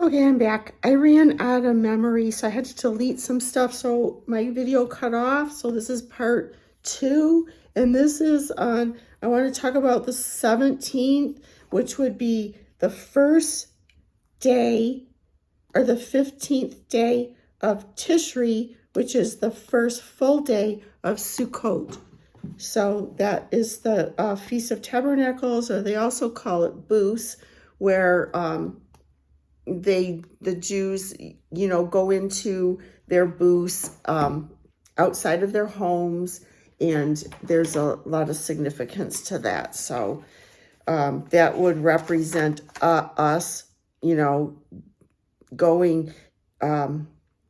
Okay, I'm back. I ran out of memory, so I had to delete some stuff, so my video cut off. So this is part 2, and this is on, I want to talk about the 17th, which would be the first day, or the 15th day of Tishri, which is the first full day of Sukkot. So that is the Feast of Tabernacles, or they also call it Booths, where the Jews, go into their booths outside of their homes, and there's a lot of significance to that. So that would represent us, going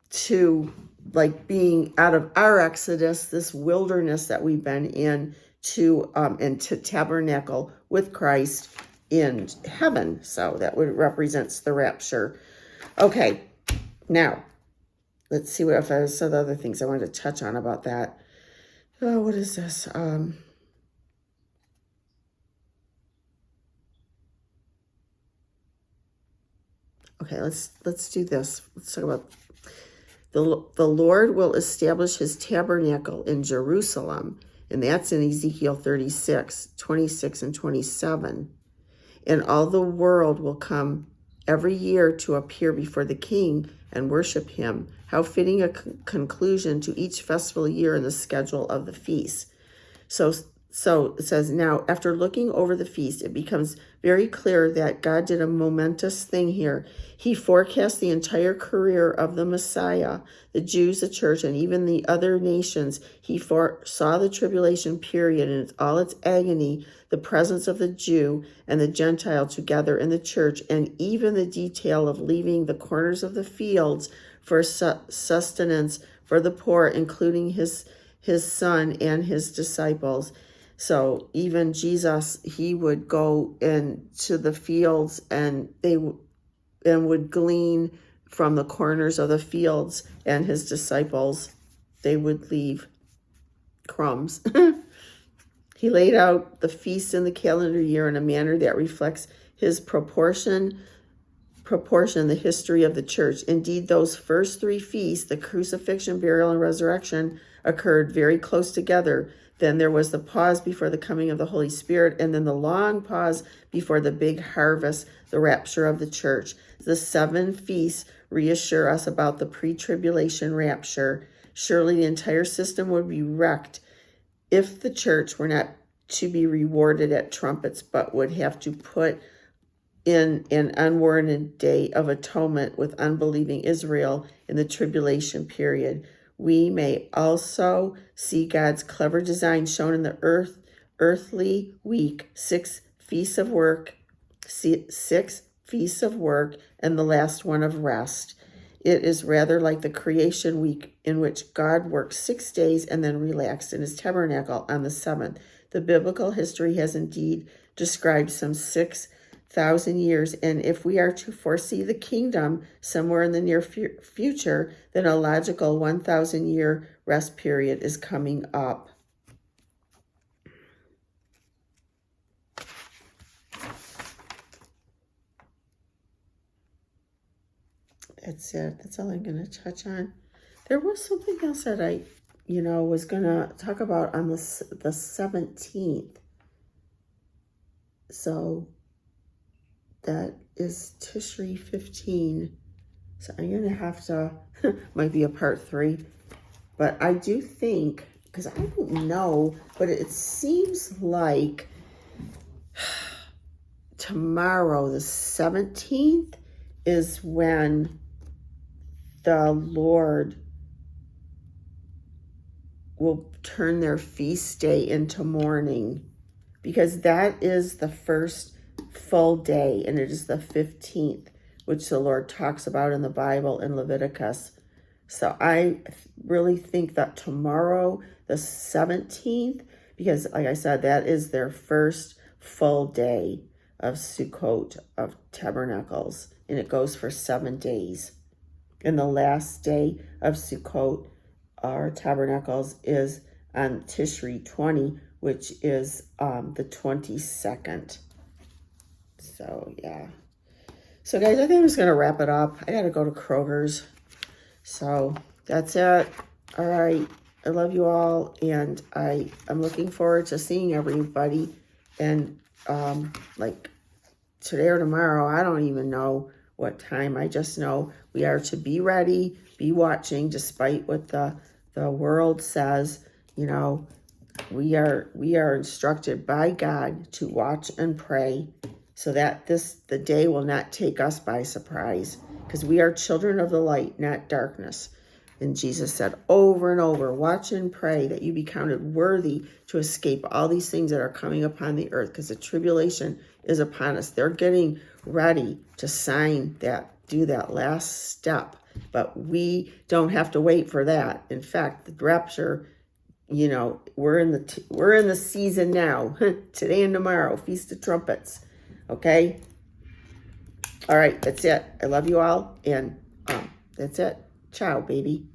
to, like, being out of our exodus, this wilderness that we've been in, to and to tabernacle with Christ in heaven. So that would represents the rapture. Okay, now let's see what if there's some other things I wanted to touch on about that. Oh, what is this? Okay, let's do this. Let's talk about the Lord will establish his tabernacle in Jerusalem, and that's in Ezekiel 36, 26 and 27. And all the world will come every year to appear before the king and worship him. How fitting a conclusion to each festival year in the schedule of the feast. So it says, now, after looking over the feast, it becomes very clear that God did a momentous thing here. He forecast the entire career of the Messiah, the Jews, the church, and even the other nations. He foresaw the tribulation period and all its agony, the presence of the Jew and the Gentile together in the church, and even the detail of leaving the corners of the fields for sustenance for the poor, including his son and his disciples. So even Jesus, he would go into the fields, and would glean from the corners of the fields, and his disciples, they would leave crumbs. He laid out the feasts in the calendar year in a manner that reflects his proportion, the history of the church. Indeed, those first 3 feasts, the crucifixion, burial, and resurrection, occurred very close together. Then there was the pause before the coming of the Holy Spirit, and then the long pause before the big harvest, the rapture of the church. The 7 feasts reassure us about the pre-tribulation rapture. Surely the entire system would be wrecked if the church were not to be rewarded at trumpets, but would have to put in an unwarranted day of atonement with unbelieving Israel in the tribulation period. We may also see God's clever design shown in the earthly week, 6 feasts of work, and the last one of rest. It is rather like the creation week, in which God worked 6 days and then relaxed in his tabernacle on the 7th. The biblical history has indeed described some 6,000 years, and if we are to foresee the kingdom somewhere in the near future, then a logical 1,000-year rest period is coming up. That's it. That's all I'm going to touch on. There was something else that I, was going to talk about on the 17th. So that is Tishri 15. So I'm going to have to, might be a part 3. But I do think, because I don't know, but it seems like tomorrow, the 17th, is when the Lord will turn their feast day into mourning, because that is the first full day, and it is the 15th, which the Lord talks about in the Bible in Leviticus. So I really think that tomorrow, the 17th, because like I said, that is their first full day of Sukkot, of Tabernacles, and it goes for 7 days. And the last day of Sukkot, our Tabernacles, is on Tishri 20, which is the 22nd. So, yeah. So guys, I think I'm just going to wrap it up. I got to go to Kroger's. So that's it. All right. I love you all. And I'm looking forward to seeing everybody. And like today or tomorrow, I don't even know what time. I just know we are to be ready, be watching, despite what the world says. You know, we are instructed by God to watch and pray so that the day will not take us by surprise, because we are children of the light, not darkness. And Jesus said over and over, watch and pray that you be counted worthy to escape all these things that are coming upon the earth, because the tribulation is upon us. They're getting ready to sign that, do that last step. But we don't have to wait for that. In fact, the rapture, you know, we're in the season now. Today and tomorrow, Feast of Trumpets. Okay? All right, that's it. I love you all. And that's it. Ciao, baby.